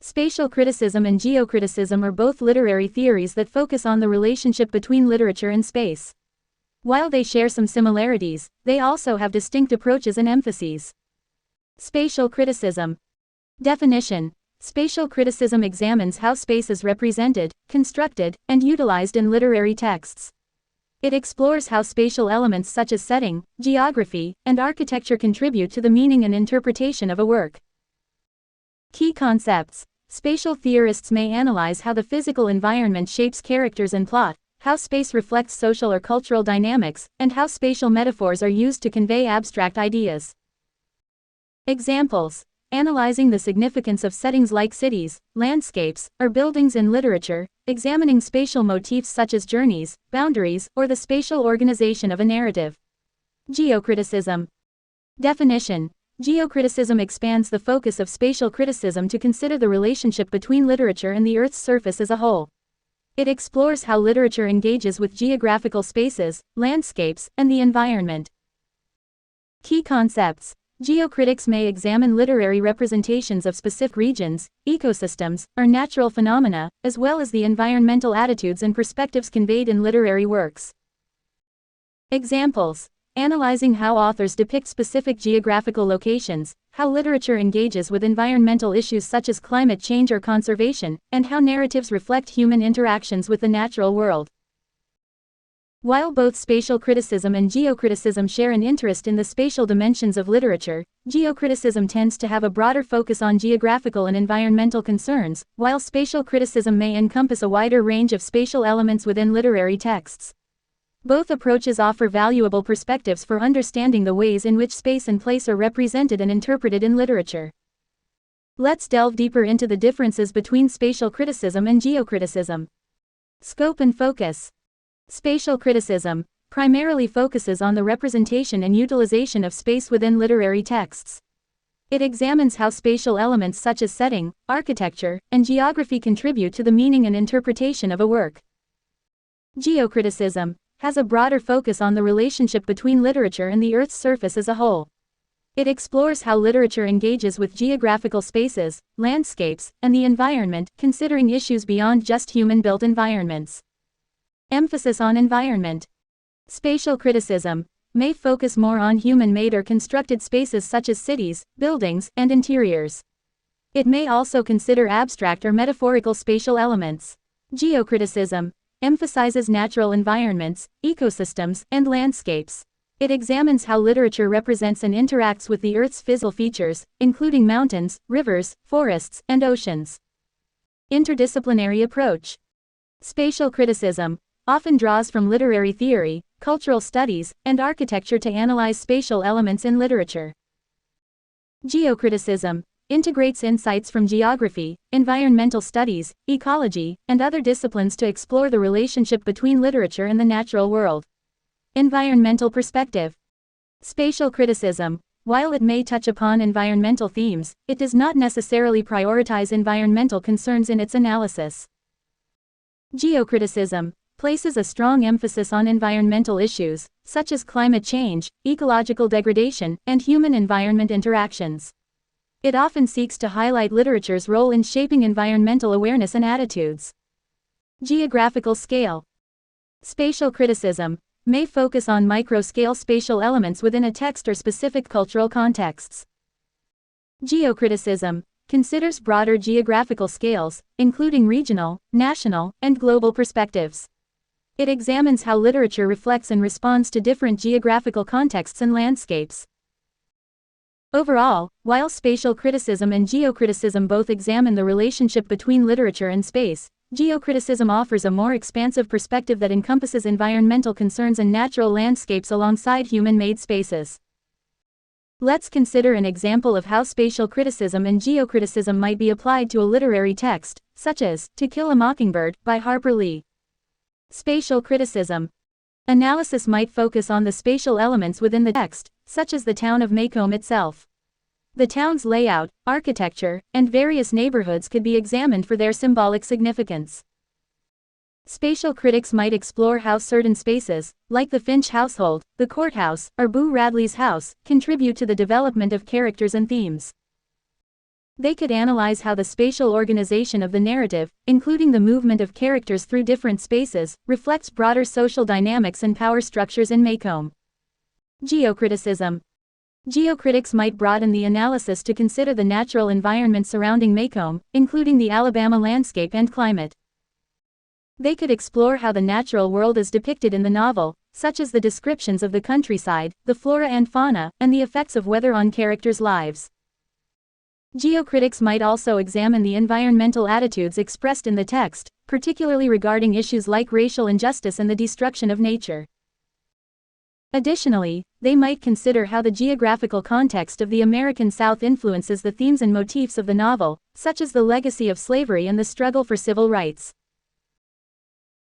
Spatial criticism and geocriticism are both literary theories that focus on the relationship between literature and space. While they share some similarities, they also have distinct approaches and emphases. Spatial criticism. Definition. Spatial criticism examines how space is represented, constructed, and utilized in literary texts. It explores how spatial elements such as setting, geography, and architecture contribute to the meaning and interpretation of a work. Key concepts. Spatial theorists may analyze how the physical environment shapes characters and plot, how space reflects social or cultural dynamics, and how spatial metaphors are used to convey abstract ideas. Examples. Analyzing the significance of settings like cities, landscapes, or buildings in literature, examining spatial motifs such as journeys, boundaries, or the spatial organization of a narrative. Geocriticism. Definition. Geocriticism expands the focus of spatial criticism to consider the relationship between literature and the Earth's surface as a whole. It explores how literature engages with geographical spaces, landscapes, and the environment. Key concepts. Geocritics may examine literary representations of specific regions, ecosystems, or natural phenomena, as well as the environmental attitudes and perspectives conveyed in literary works. Examples. Analyzing how authors depict specific geographical locations, how literature engages with environmental issues such as climate change or conservation, and how narratives reflect human interactions with the natural world. While both spatial criticism and geocriticism share an interest in the spatial dimensions of literature, geocriticism tends to have a broader focus on geographical and environmental concerns, while spatial criticism may encompass a wider range of spatial elements within literary texts. Both approaches offer valuable perspectives for understanding the ways in which space and place are represented and interpreted in literature. Let's delve deeper into the differences between spatial criticism and geocriticism. Scope and focus. Spatial criticism primarily focuses on the representation and utilization of space within literary texts. It examines how spatial elements such as setting, architecture, and geography contribute to the meaning and interpretation of a work. Geocriticism has a broader focus on the relationship between literature and the Earth's surface as a whole. It explores how literature engages with geographical spaces, landscapes, and the environment, considering issues beyond just human-built environments. Emphasis on environment. Spatial criticism may focus more on human-made or constructed spaces such as cities, buildings, and interiors. It may also consider abstract or metaphorical spatial elements. Geocriticism emphasizes natural environments, ecosystems, and landscapes. It examines how literature represents and interacts with the Earth's physical features, including mountains, rivers, forests, and oceans. Interdisciplinary approach. Spatial criticism often draws from literary theory, cultural studies, and architecture to analyze spatial elements in literature. Geocriticism integrates insights from geography, environmental studies, ecology, and other disciplines to explore the relationship between literature and the natural world. Environmental perspective. Spatial criticism, while it may touch upon environmental themes, it does not necessarily prioritize environmental concerns in its analysis. Geocriticism places a strong emphasis on environmental issues, such as climate change, ecological degradation, and human-environment interactions. It often seeks to highlight literature's role in shaping environmental awareness and attitudes. Geographical scale. Spatial criticism may focus on micro-scale spatial elements within a text or specific cultural contexts. Geocriticism considers broader geographical scales, including regional, national, and global perspectives. It examines how literature reflects and responds to different geographical contexts and landscapes. Overall, while spatial criticism and geocriticism both examine the relationship between literature and space, geocriticism offers a more expansive perspective that encompasses environmental concerns and natural landscapes alongside human-made spaces. Let's consider an example of how spatial criticism and geocriticism might be applied to a literary text, such as To Kill a Mockingbird by Harper Lee. Spatial criticism analysis might focus on the spatial elements within the text, such as the town of Maycomb itself. The town's layout, architecture, and various neighborhoods could be examined for their symbolic significance. Spatial critics might explore how certain spaces, like the Finch household, the courthouse, or Boo Radley's house, contribute to the development of characters and themes. They could analyze how the spatial organization of the narrative, including the movement of characters through different spaces, reflects broader social dynamics and power structures in Maycomb. Geocriticism. Geocritics might broaden the analysis to consider the natural environment surrounding Maycomb, including the Alabama landscape and climate. They could explore how the natural world is depicted in the novel, such as the descriptions of the countryside, the flora and fauna, and the effects of weather on characters' lives. Geocritics might also examine the environmental attitudes expressed in the text, particularly regarding issues like racial injustice and the destruction of nature. Additionally, they might consider how the geographical context of the American South influences the themes and motifs of the novel, such as the legacy of slavery and the struggle for civil rights.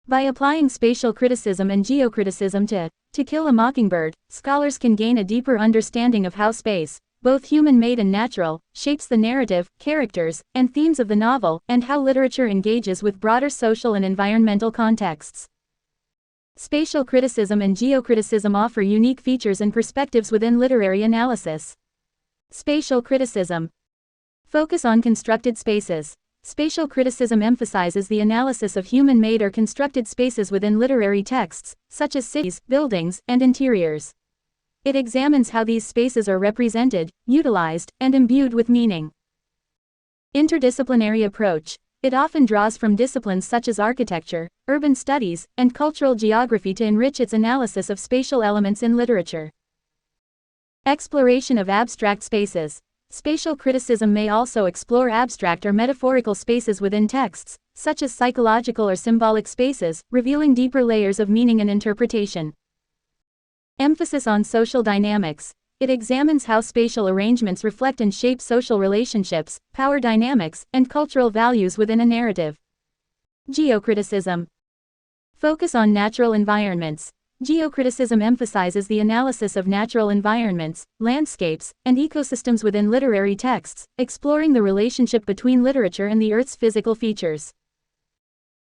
By applying spatial criticism and geocriticism to To Kill a Mockingbird, scholars can gain a deeper understanding of how space, both human-made and natural, shapes the narrative, characters, and themes of the novel, and how literature engages with broader social and environmental contexts. Spatial criticism and geocriticism offer unique features and perspectives within literary analysis. Spatial criticism. Focus on constructed spaces. Spatial criticism emphasizes the analysis of human-made or constructed spaces within literary texts, such as cities, buildings, and interiors. It examines how these spaces are represented, utilized, and imbued with meaning. Interdisciplinary approach. It often draws from disciplines such as architecture, urban studies, and cultural geography to enrich its analysis of spatial elements in literature. Exploration of abstract spaces. Spatial criticism may also explore abstract or metaphorical spaces within texts, such as psychological or symbolic spaces, revealing deeper layers of meaning and interpretation. Emphasis on social dynamics. It examines how spatial arrangements reflect and shape social relationships, power dynamics, and cultural values within a narrative. Geocriticism. Focus on natural environments. Geocriticism emphasizes the analysis of natural environments, landscapes, and ecosystems within literary texts, exploring the relationship between literature and the Earth's physical features.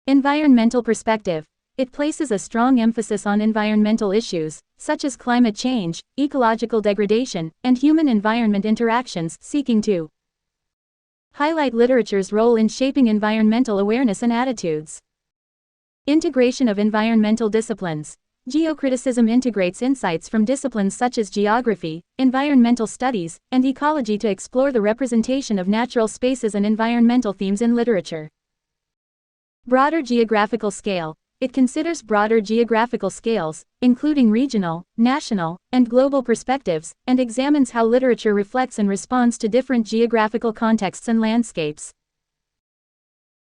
Environmental perspective. It places a strong emphasis on environmental issues, such as climate change, ecological degradation, and human-environment interactions, seeking to highlight literature's role in shaping environmental awareness and attitudes. Integration of environmental disciplines. Geocriticism integrates insights from disciplines such as geography, environmental studies, and ecology to explore the representation of natural spaces and environmental themes in literature. Broader geographical scale. It considers broader geographical scales, including regional, national, and global perspectives, and examines how literature reflects and responds to different geographical contexts and landscapes.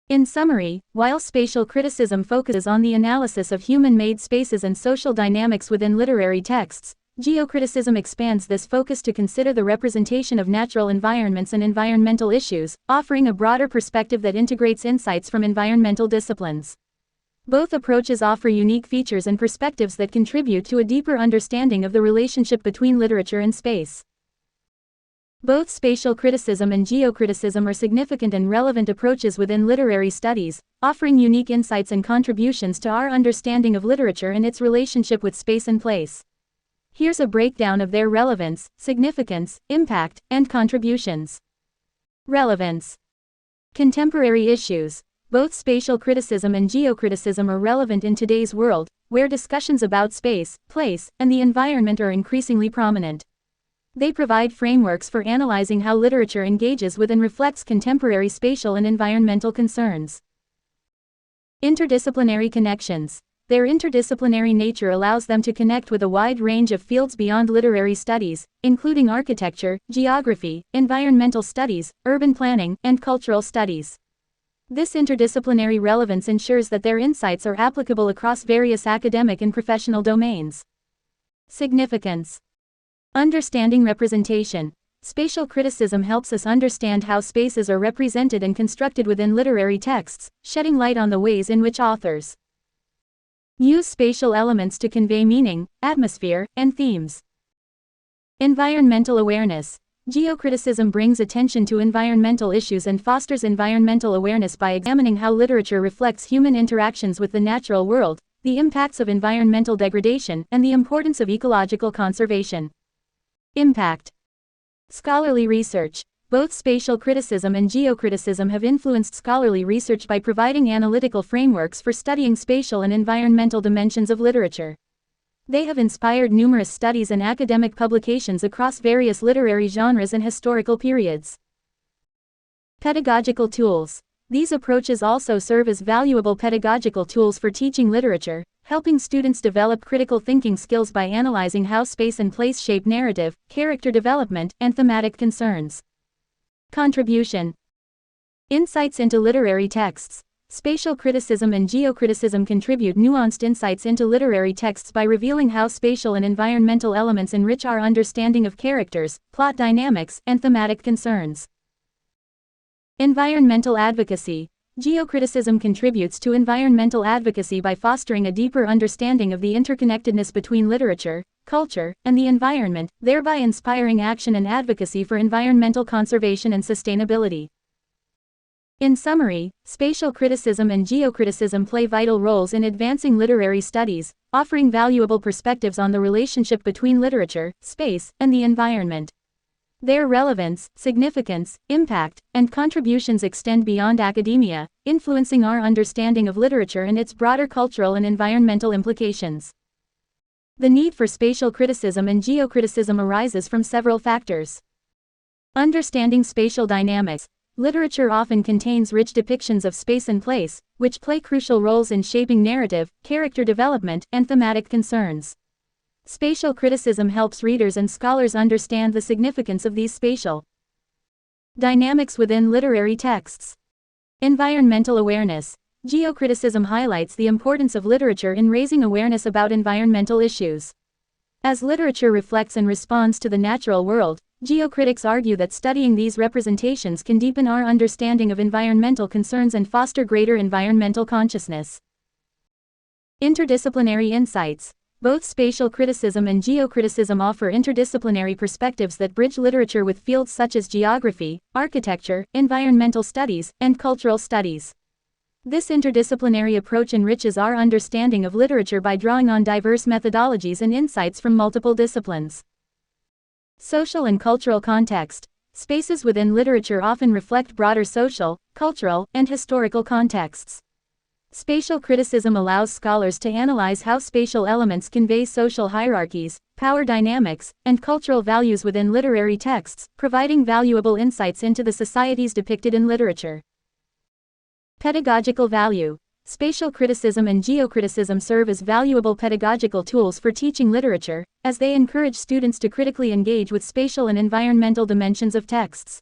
In summary, while spatial criticism focuses on the analysis of human-made spaces and social dynamics within literary texts, geocriticism expands this focus to consider the representation of natural environments and environmental issues, offering a broader perspective that integrates insights from environmental disciplines. Both approaches offer unique features and perspectives that contribute to a deeper understanding of the relationship between literature and space. Both spatial criticism and geocriticism are significant and relevant approaches within literary studies, offering unique insights and contributions to our understanding of literature and its relationship with space and place. Here's a breakdown of their relevance, significance, impact, and contributions. Relevance. Contemporary issues. Both spatial criticism and geocriticism are relevant in today's world, where discussions about space, place, and the environment are increasingly prominent. They provide frameworks for analyzing how literature engages with and reflects contemporary spatial and environmental concerns. Interdisciplinary connections. Their interdisciplinary nature allows them to connect with a wide range of fields beyond literary studies, including architecture, geography, environmental studies, urban planning, and cultural studies. This interdisciplinary relevance ensures that their insights are applicable across various academic and professional domains. Significance. Understanding representation. Spatial criticism helps us understand how spaces are represented and constructed within literary texts, shedding light on the ways in which authors use spatial elements to convey meaning, atmosphere, and themes. Environmental awareness. Geocriticism brings attention to environmental issues and fosters environmental awareness by examining how literature reflects human interactions with the natural world, the impacts of environmental degradation, and the importance of ecological conservation. Impact. Scholarly research. Both spatial criticism and geocriticism have influenced scholarly research by providing analytical frameworks for studying spatial and environmental dimensions of literature. They have inspired numerous studies and academic publications across various literary genres and historical periods. Pedagogical tools. These approaches also serve as valuable pedagogical tools for teaching literature, helping students develop critical thinking skills by analyzing how space and place shape narrative, character development, and thematic concerns. Contribution. Insights into literary texts. Spatial criticism and geocriticism contribute nuanced insights into literary texts by revealing how spatial and environmental elements enrich our understanding of characters, plot dynamics, and thematic concerns. Environmental advocacy. Geocriticism contributes to environmental advocacy by fostering a deeper understanding of the interconnectedness between literature, culture, and the environment, thereby inspiring action and advocacy for environmental conservation and sustainability. In summary, spatial criticism and geocriticism play vital roles in advancing literary studies, offering valuable perspectives on the relationship between literature, space, and the environment. Their relevance, significance, impact, and contributions extend beyond academia, influencing our understanding of literature and its broader cultural and environmental implications. The need for spatial criticism and geocriticism arises from several factors. Understanding spatial dynamics. Literature often contains rich depictions of space and place, which play crucial roles in shaping narrative, character development, and thematic concerns. Spatial criticism helps readers and scholars understand the significance of these spatial dynamics within literary texts. Environmental awareness. Geocriticism highlights the importance of literature in raising awareness about environmental issues. As literature reflects and responds to the natural world, geocritics argue that studying these representations can deepen our understanding of environmental concerns and foster greater environmental consciousness. Interdisciplinary insights. Both spatial criticism and geocriticism offer interdisciplinary perspectives that bridge literature with fields such as geography, architecture, environmental studies, and cultural studies. This interdisciplinary approach enriches our understanding of literature by drawing on diverse methodologies and insights from multiple disciplines. Social and cultural context. Spaces within literature often reflect broader social, cultural, and historical contexts. Spatial criticism allows scholars to analyze how spatial elements convey social hierarchies, power dynamics, and cultural values within literary texts, providing valuable insights into the societies depicted in literature. Pedagogical value. Spatial criticism and geocriticism serve as valuable pedagogical tools for teaching literature, as they encourage students to critically engage with spatial and environmental dimensions of texts.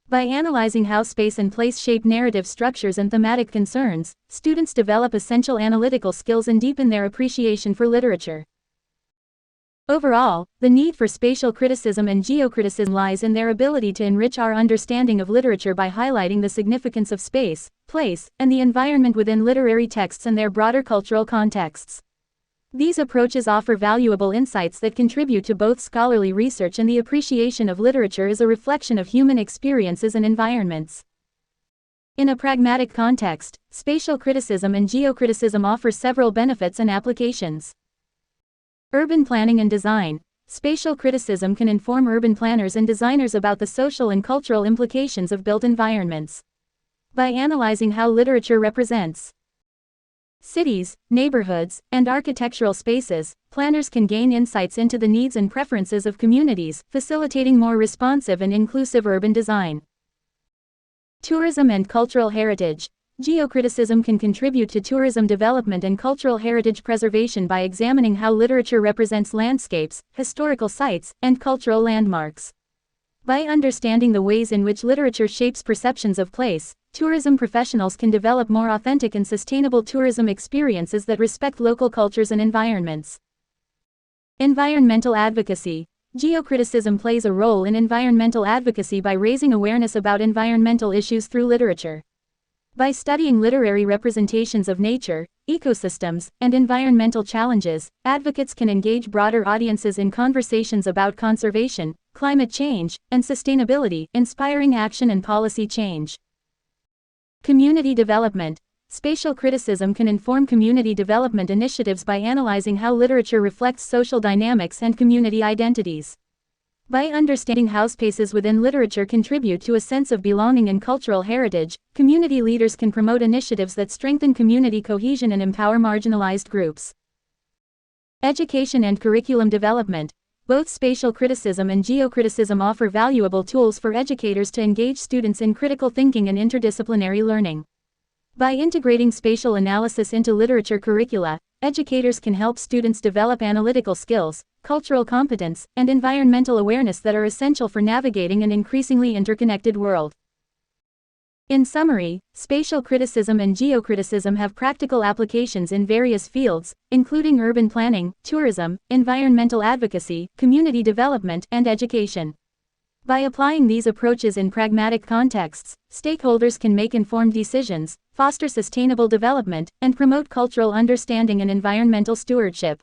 By analyzing how space and place shape narrative structures and thematic concerns, students develop essential analytical skills and deepen their appreciation for literature. Overall, the need for spatial criticism and geocriticism lies in their ability to enrich our understanding of literature by highlighting the significance of space, place, and the environment within literary texts and their broader cultural contexts. These approaches offer valuable insights that contribute to both scholarly research and the appreciation of literature as a reflection of human experiences and environments. In a pragmatic context, spatial criticism and geocriticism offer several benefits and applications. Urban planning and design. Spatial criticism can inform urban planners and designers about the social and cultural implications of built environments. By analyzing how literature represents cities, neighborhoods, and architectural spaces, planners can gain insights into the needs and preferences of communities, facilitating more responsive and inclusive urban design. Tourism and cultural heritage. Geocriticism can contribute to tourism development and cultural heritage preservation by examining how literature represents landscapes, historical sites, and cultural landmarks. By understanding the ways in which literature shapes perceptions of place, tourism professionals can develop more authentic and sustainable tourism experiences that respect local cultures and environments. Environmental advocacy. Geocriticism plays a role in environmental advocacy by raising awareness about environmental issues through literature. By studying literary representations of nature, ecosystems, and environmental challenges, advocates can engage broader audiences in conversations about conservation, climate change, and sustainability, inspiring action and policy change. Community development. Spatial criticism can inform community development initiatives by analyzing how literature reflects social dynamics and community identities. By understanding how spaces within literature contribute to a sense of belonging and cultural heritage, community leaders can promote initiatives that strengthen community cohesion and empower marginalized groups. Education and curriculum development. Both spatial criticism and geocriticism offer valuable tools for educators to engage students in critical thinking and interdisciplinary learning. By integrating spatial analysis into literature curricula, educators can help students develop analytical skills, cultural competence, and environmental awareness that are essential for navigating an increasingly interconnected world. In summary, spatial criticism and geocriticism have practical applications in various fields, including urban planning, tourism, environmental advocacy, community development, and education. By applying these approaches in pragmatic contexts, stakeholders can make informed decisions, foster sustainable development, and promote cultural understanding and environmental stewardship.